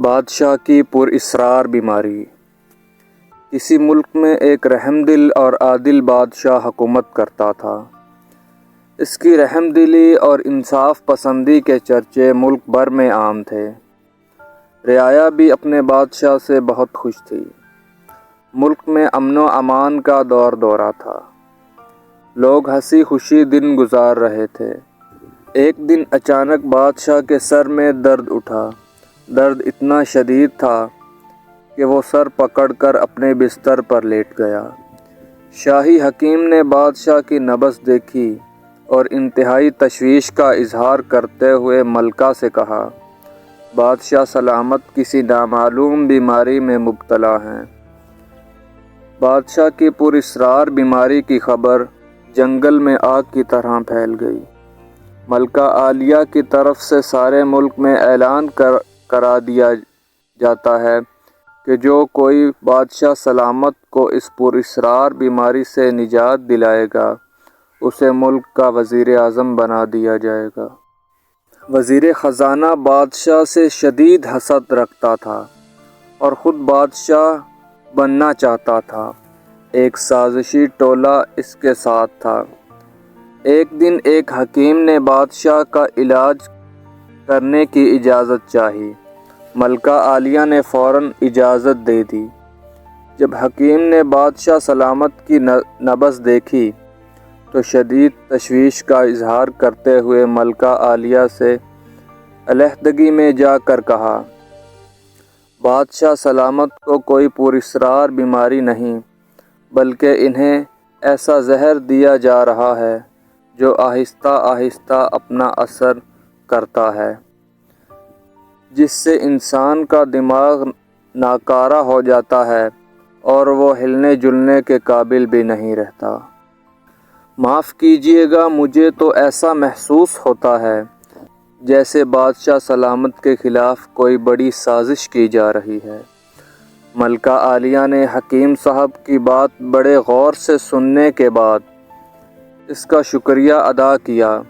بادشاہ کی پراسرار بیماری۔ کسی ملک میں ایک رحم دل اور عادل بادشاہ حکومت کرتا تھا۔ اس کی رحم دلی اور انصاف پسندی کے چرچے ملک بھر میں عام تھے۔ رعایا بھی اپنے بادشاہ سے بہت خوش تھی۔ ملک میں امن و امان کا دورہ تھا۔ لوگ ہنسی خوشی دن گزار رہے تھے۔ ایک دن اچانک بادشاہ کے سر میں درد اٹھا۔ درد اتنا شدید تھا کہ وہ سر پکڑ کر اپنے بستر پر لیٹ گیا۔ شاہی حکیم نے بادشاہ کی نبض دیکھی اور انتہائی تشویش کا اظہار کرتے ہوئے ملکہ سے کہا، بادشاہ سلامت کسی نامعلوم بیماری میں مبتلا ہیں۔ بادشاہ کی پراسرار بیماری کی خبر جنگل میں آگ کی طرح پھیل گئی۔ ملکہ عالیہ کی طرف سے سارے ملک میں اعلان کرا دیا جاتا ہے کہ جو کوئی بادشاہ سلامت کو اس پراسرار بیماری سے نجات دلائے گا اسے ملک کا وزیر اعظم بنا دیا جائے گا۔ وزیر خزانہ بادشاہ سے شدید حسد رکھتا تھا اور خود بادشاہ بننا چاہتا تھا۔ ایک سازشی ٹولہ اس کے ساتھ تھا۔ ایک دن ایک حکیم نے بادشاہ کا علاج کرنے کی اجازت چاہی۔ ملکہ عالیہ نے فوراً اجازت دے دی۔ جب حکیم نے بادشاہ سلامت کی نبض دیکھی تو شدید تشویش کا اظہار کرتے ہوئے ملکہ عالیہ سے علیحدگی میں جا کر کہا، بادشاہ سلامت کو کوئی پراسرار بیماری نہیں بلکہ انہیں ایسا زہر دیا جا رہا ہے جو آہستہ آہستہ اپنا اثر کرتا ہے، جس سے انسان کا دماغ ناکارہ ہو جاتا ہے اور وہ ہلنے جلنے کے قابل بھی نہیں رہتا۔ معاف کیجیے گا، مجھے تو ایسا محسوس ہوتا ہے جیسے بادشاہ سلامت کے خلاف کوئی بڑی سازش کی جا رہی ہے۔ ملکہ عالیہ نے حکیم صاحب کی بات بڑے غور سے سننے کے بعد اس کا شکریہ ادا کیا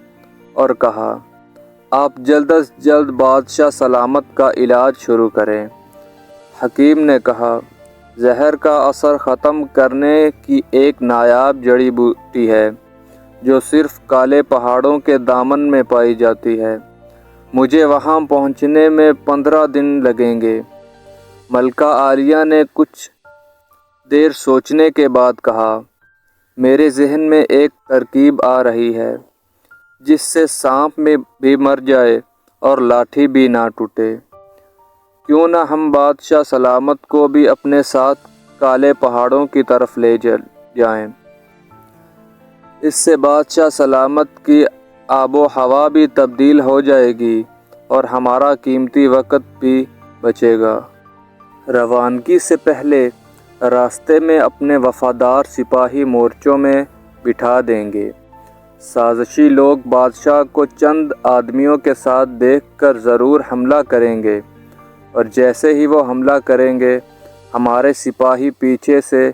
اور کہا، آپ جلد از جلد بادشاہ سلامت کا علاج شروع کریں۔ حکیم نے کہا، زہر کا اثر ختم کرنے کی ایک نایاب جڑی بوٹی ہے جو صرف کالے پہاڑوں کے دامن میں پائی جاتی ہے۔ مجھے وہاں پہنچنے میں 15 دن لگیں گے۔ ملکہ عالیہ نے کچھ دیر سوچنے کے بعد کہا، میرے ذہن میں ایک ترکیب آ رہی ہے جس سے سانپ میں بھی مر جائے اور لاٹھی بھی نہ ٹوٹے۔ کیوں نہ ہم بادشاہ سلامت کو بھی اپنے ساتھ کالے پہاڑوں کی طرف لے جائیں۔ اس سے بادشاہ سلامت کی آب و ہوا بھی تبدیل ہو جائے گی اور ہمارا قیمتی وقت بھی بچے گا۔ روانگی سے پہلے راستے میں اپنے وفادار سپاہی مورچوں میں بٹھا دیں گے۔ سازشی لوگ بادشاہ کو چند آدمیوں کے ساتھ دیکھ کر ضرور حملہ کریں گے اور جیسے ہی وہ حملہ کریں گے ہمارے سپاہی پیچھے سے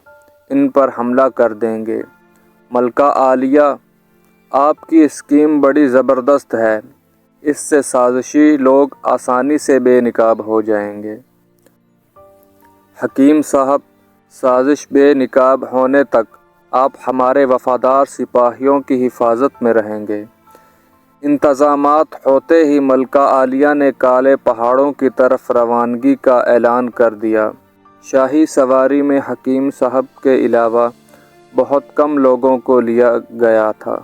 ان پر حملہ کر دیں گے۔ ملکہ عالیہ، آپ کی اسکیم بڑی زبردست ہے، اس سے سازشی لوگ آسانی سے بے نقاب ہو جائیں گے۔ حکیم صاحب، سازش بے نقاب ہونے تک آپ ہمارے وفادار سپاہیوں کی حفاظت میں رہیں گے۔ انتظامات ہوتے ہی ملکہ عالیہ نے کالے پہاڑوں کی طرف روانگی کا اعلان کر دیا۔ شاہی سواری میں حکیم صاحب کے علاوہ بہت کم لوگوں کو لیا گیا تھا۔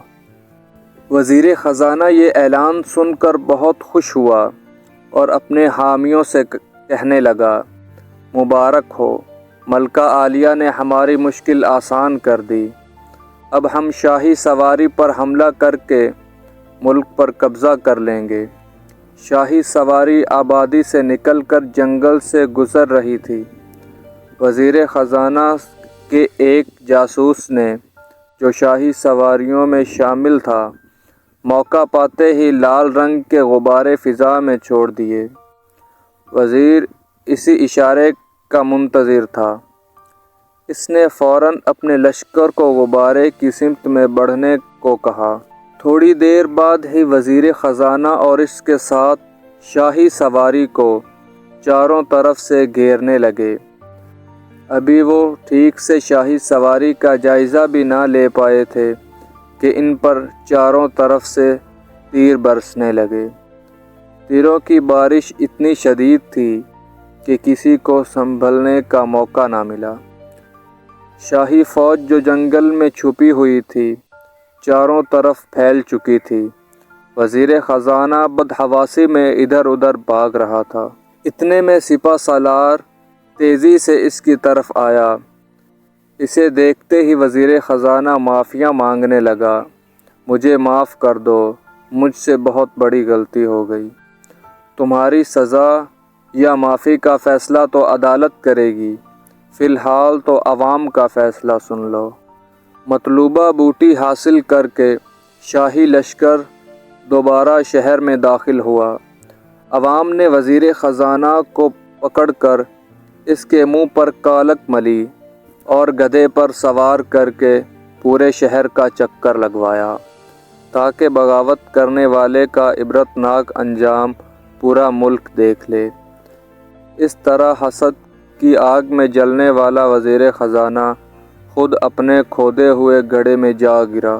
وزیر خزانہ یہ اعلان سن کر بہت خوش ہوا اور اپنے حامیوں سے کہنے لگا، مبارک ہو، ملکہ عالیہ نے ہماری مشکل آسان کر دی۔ اب ہم شاہی سواری پر حملہ کر کے ملک پر قبضہ کر لیں گے۔ شاہی سواری آبادی سے نکل کر جنگل سے گزر رہی تھی۔ وزیر خزانہ کے ایک جاسوس نے، جو شاہی سواریوں میں شامل تھا، موقع پاتے ہی لال رنگ کے غبارے فضا میں چھوڑ دیے۔ وزیر اسی اشارے کا منتظر تھا۔ اس نے فوراً اپنے لشکر کو غبارے کی سمت میں بڑھنے کو کہا۔ تھوڑی دیر بعد ہی وزیر خزانہ اور اس کے ساتھ شاہی سواری کو چاروں طرف سے گھیرنے لگے۔ ابھی وہ ٹھیک سے شاہی سواری کا جائزہ بھی نہ لے پائے تھے کہ ان پر چاروں طرف سے تیر برسنے لگے۔ تیروں کی بارش اتنی شدید تھی کہ کسی کو سنبھلنے کا موقع نہ ملا۔ شاہی فوج جو جنگل میں چھپی ہوئی تھی چاروں طرف پھیل چکی تھی۔ وزیر خزانہ بدحواسی میں ادھر ادھر بھاگ رہا تھا۔ اتنے میں سپہ سالار تیزی سے اس کی طرف آیا۔ اسے دیکھتے ہی وزیر خزانہ معافیاں مانگنے لگا۔ مجھے معاف کر دو، مجھ سے بہت بڑی غلطی ہو گئی۔ تمہاری سزا یا معافی کا فیصلہ تو عدالت کرے گی، فی الحال تو عوام کا فیصلہ سن لو۔ مطلوبہ بوٹی حاصل کر کے شاہی لشکر دوبارہ شہر میں داخل ہوا۔ عوام نے وزیر خزانہ کو پکڑ کر اس کے منہ پر کالک ملی اور گدھے پر سوار کر کے پورے شہر کا چکر لگوایا تاکہ بغاوت کرنے والے کا عبرتناک انجام پورا ملک دیکھ لے۔ اس طرح حسد کی آگ میں جلنے والا وزیر خزانہ خود اپنے کھودے ہوئے گڑھے میں جا گرا۔